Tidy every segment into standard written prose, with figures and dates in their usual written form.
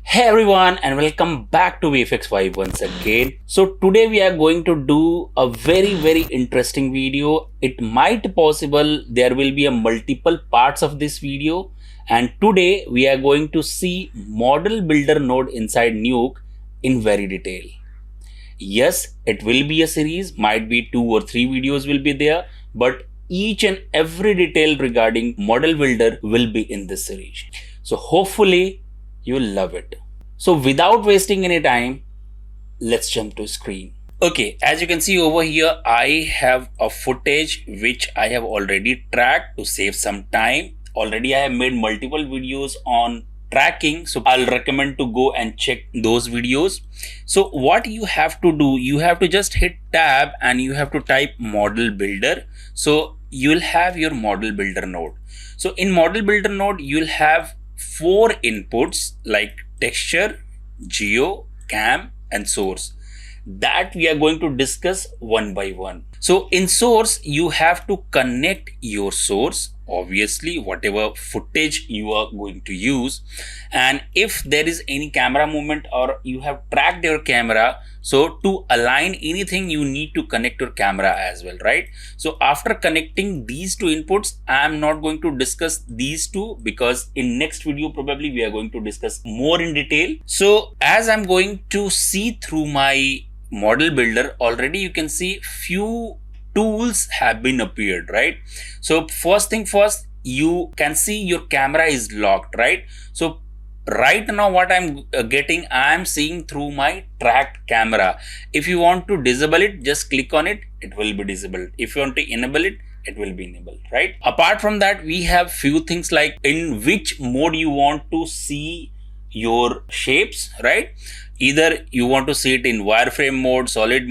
Hey everyone, and welcome back to VFX Vibe once again. So today we are going to do a very interesting video. It might possible there will be a multiple parts of this video, and today we are going to see model builder node inside Nuke in very detail. Yes, it will be a series, might be 2 or 3 videos will be there, but each and every detail regarding model builder will be in this series. So hopefully you'll love it. So without wasting any time, let's jump to screen. Okay, as you can see over here, I have a footage which I have already tracked to save some time. Already I have made multiple videos on tracking, so I'll recommend to go and check those videos. So what you have to do, you have to just hit tab and you have to type model builder. So you'll have your model builder node. So in model builder node, you'll have 4 inputs like texture, geo, cam and source that we are going to discuss one by one. So in source, you have to connect your source, obviously whatever footage you are going to use, and if there is any camera movement or you have tracked your camera, so to align anything you need to connect your camera as well, right? So after connecting these 2 inputs, I am not going to discuss these 2 because in next video probably we are going to discuss more in detail. So as I'm going to see through my model builder, already you can see few tools have been appeared, right? So first thing first, you can see your camera is locked, right? So right now what I'm getting, I'm seeing through my tracked camera. If you want to disable it, just click on it, it will be disabled. If you want to enable it, it will be enabled, right? Apart from that, we have few things like in which mode you want to see your shapes, right? Either you want to see it in wireframe mode, solid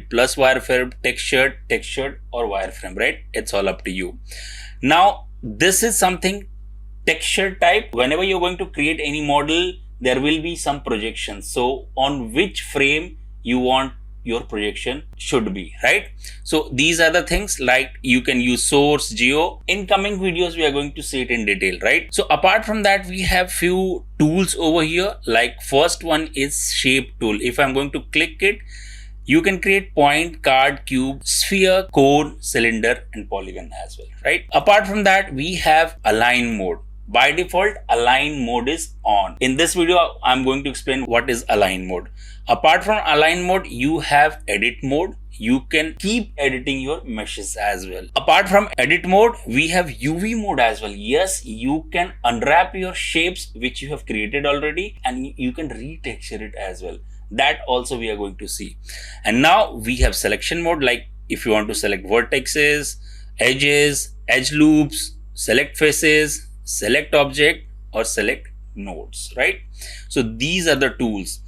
plus wireframe, textured or wireframe, right? It's all up to you. Now this is something texture type. Whenever you're going to create any model, there will be some projections. So on which frame you want your projection should be, right? So these are the things like you can use source, geo. In coming videos, we are going to see it in detail, right? So apart from that, we have few tools over here. Like first one is shape tool. If I'm going to click it, you can create point, card, cube, sphere, cone, cylinder and polygon as well, right? Apart from that, we have align mode. By default, align mode is on. In this video, I'm going to explain what is align mode. Apart from align mode, you have edit mode. You can keep editing your meshes as well. Apart from edit mode, we have UV mode as well. Yes, you can unwrap your shapes which you have created already and you can retexture it as well. That also we are going to see. And now we have selection mode, like if you want to select vertices, edges, edge loops, select faces, select object or select nodes, right? So these are the tools.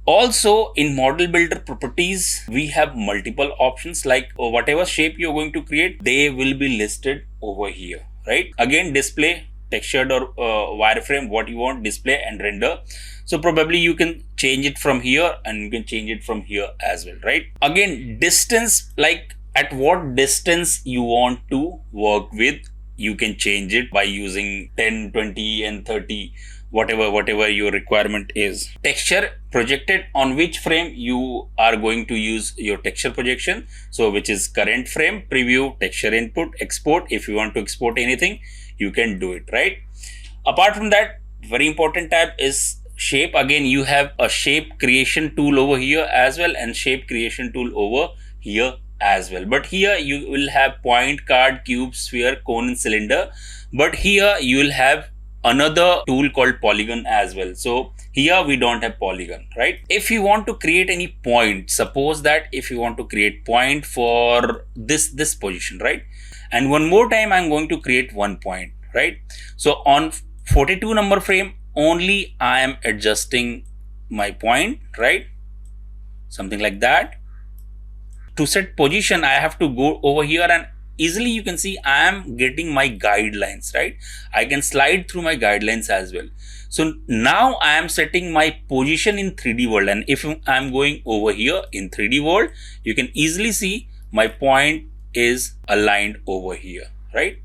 Also in model builder properties, we have multiple options like whatever shape you're going to create, they will be listed over here, right? Again, display, textured or wireframe, what you want, display and render. So probably you can change it from here and you can change it from here as well, right? Again, distance, like at what distance you want to work with, you can change it by using 10, 20 and 30, whatever your requirement is. Texture projected, on which frame you are going to use your texture projection. So which is current frame, preview, texture input, export. If you want to export anything, you can do it, right? Apart from that, very important tab is shape. Again, you have a shape creation tool over here as well and shape creation tool over here as well. But here you will have point, card, cube, sphere, cone and cylinder. But here you will have another tool called polygon as well. So here we don't have polygon, right? If you want to create any point, suppose that if you want to create point for this position, right? And one more time I'm going to create one point, right? So on 42 number frame only I am adjusting my point, right? Something like that. To set position, I have to go over here and easily you can see I am getting my guidelines, right? I can slide through my guidelines as well. So now I am setting my position in 3D world, and if I am going over here in 3D world, you can easily see my point is aligned over here, right?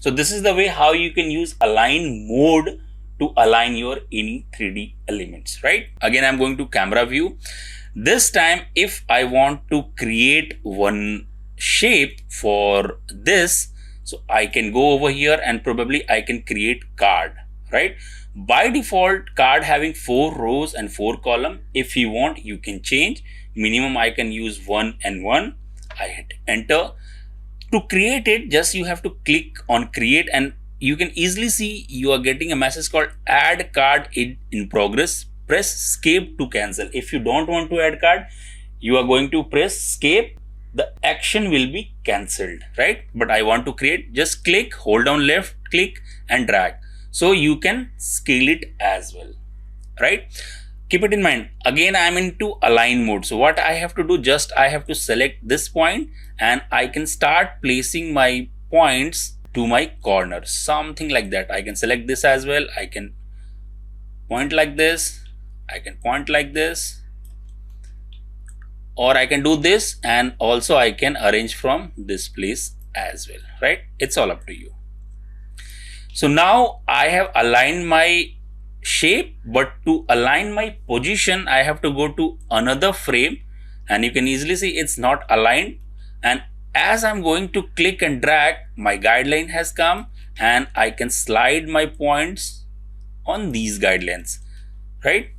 So this is the way how you can use align mode to align your any 3D elements, right? Again, I'm going to camera view. This time, if I want to create one shape for this, so I can go over here and probably I can create card, right? By default, card having 4 rows and 4 column. If you want, you can change. Minimum I can use 1 and 1. I hit enter. To create it, just you have to click on create, and you can easily see you are getting a message called add card in progress. Press escape to cancel. If you don't want to add card, you are going to press escape. The action will be cancelled, right? But I want to create, just click, hold down left click and drag. So you can scale it as well, right? Keep it in mind. Again, I'm into align mode. So what I have to do, just I have to select this point and I can start placing my points to my corners, something like that. I can select this as well. I can point like this. I can point like this, or I can do this, and also I can arrange from this place as well, right? It's all up to you. So now I have aligned my shape, but to align my position, I have to go to another frame, and you can easily see it's not aligned. And as I'm going to click and drag, my guideline has come and I can slide my points on these guidelines, right?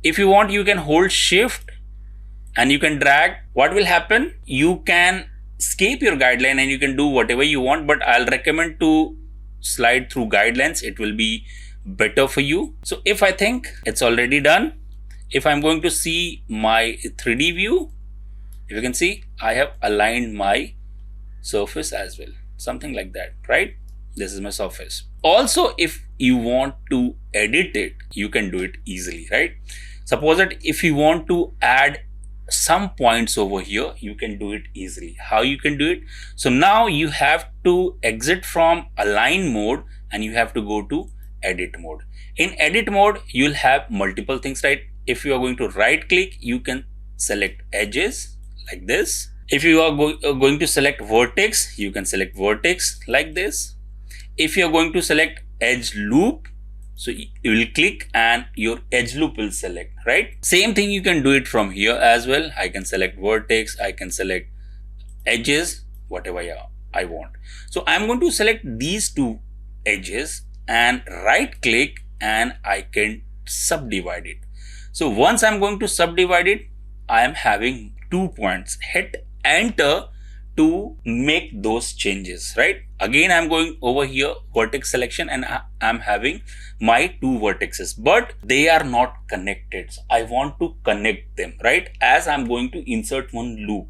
If you want, you can hold shift and you can drag. What will happen? You can escape your guideline and you can do whatever you want, but I'll recommend to slide through guidelines. It will be better for you. So if I think it's already done, if I'm going to see my 3D view, if you can see, I have aligned my surface as well, something like that, right? This is my surface. Also, if you want to edit it, you can do it easily, right? Suppose that if you want to add some points over here, you can do it easily. How you can do it? So now you have to exit from align mode and you have to go to edit mode. In edit mode, you'll have multiple things, right? If you are going to right click, you can select edges like this. If you are going to select vertex, you can select vertex like this. If you are going to select edge loop, so you will click and your edge loop will select, right? Same thing, you can do it from here as well. I can select vertex, I can select edges, whatever I want. So I'm going to select these two edges and right click and I can subdivide it. So once I'm going to subdivide it, I am having 2 points. Hit enter to make those changes, right? Again, I'm going over here, vertex selection, and I'm having my 2 vertices, but they are not connected. So I want to connect them, right? As I'm going to insert one loop.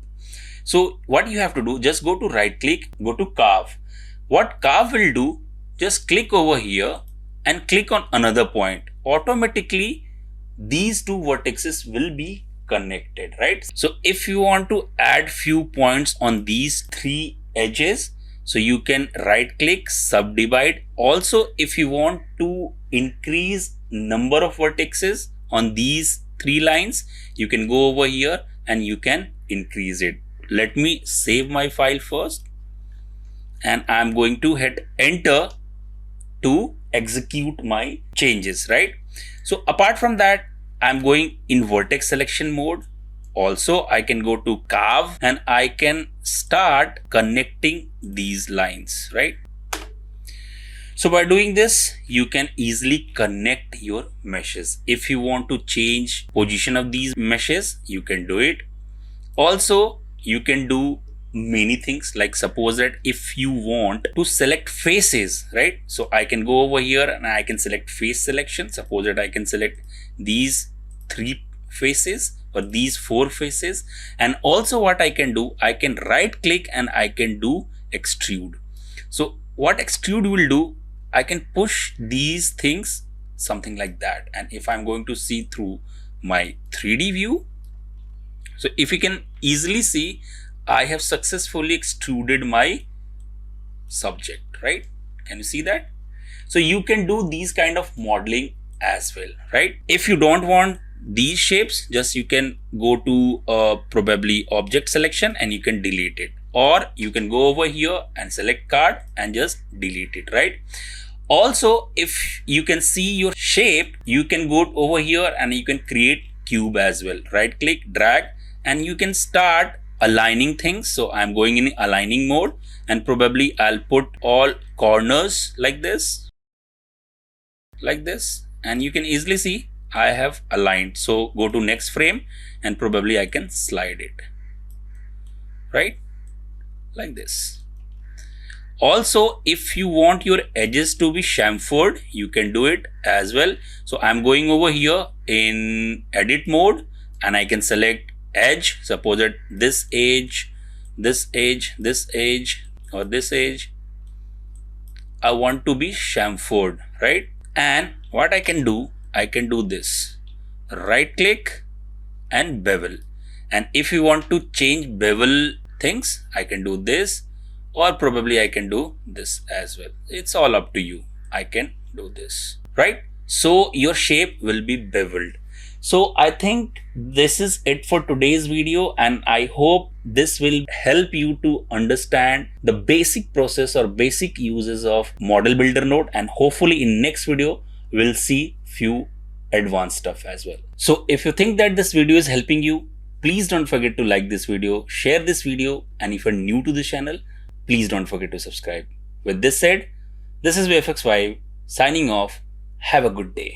So what you have to do, just go to right click, go to carve. What carve will do, just click over here and click on another point. Automatically, these 2 vertices will be connected, right? So if you want to add few points on these 3 edges, so you can right click, subdivide. Also, if you want to increase number of vertices on these 3 lines, you can go over here and you can increase it. Let me save my file first, and I'm going to hit enter to execute my changes, right? So apart from that, I'm going in vertex selection mode. Also, I can go to carve and I can start connecting these lines, right? So by doing this, you can easily connect your meshes. If you want to change position of these meshes, you can do it. Also, you can do many things, like suppose that if you want to select faces, right? So I can go over here and I can select face selection. Suppose that I can select these 3 faces or these 4 faces. And also what I can do, I can right click and I can do extrude. So what extrude will do, I can push these things something like that. And if I'm going to see through my 3D view, so if you can easily see, I have successfully extruded my subject, right? Can you see that? So you can do these kind of modeling as well, right? If you don't want these shapes, just you can go to probably object selection and you can delete it, or you can go over here and select card and just delete it, right? Also, if you can see your shape, you can go over here and you can create cube as well. Right click, drag, and you can start aligning things. So I'm going in aligning mode, and probably I'll put all corners like this, and you can easily see I have aligned. So go to next frame and probably I can slide it, right, like this. Also, if you want your edges to be chamfered, you can do it as well. So I'm going over here in edit mode and I can select edge. Suppose that this edge, this edge, this edge, or this edge, I want to be chamfered, right? And what I can do this, right click and bevel. And if you want to change bevel things, I can do this, or probably I can do this as well. It's all up to you. I can do this, right? So your shape will be beveled. So I think this is it for today's video, and I hope this will help you to understand the basic process or basic uses of model builder node, and hopefully in next video we'll see few advanced stuff as well. So if you think that this video is helping you, please don't forget to like this video, share this video, and if you're new to this channel, please don't forget to subscribe. With this said, this is VFX5 signing off. Have a good day.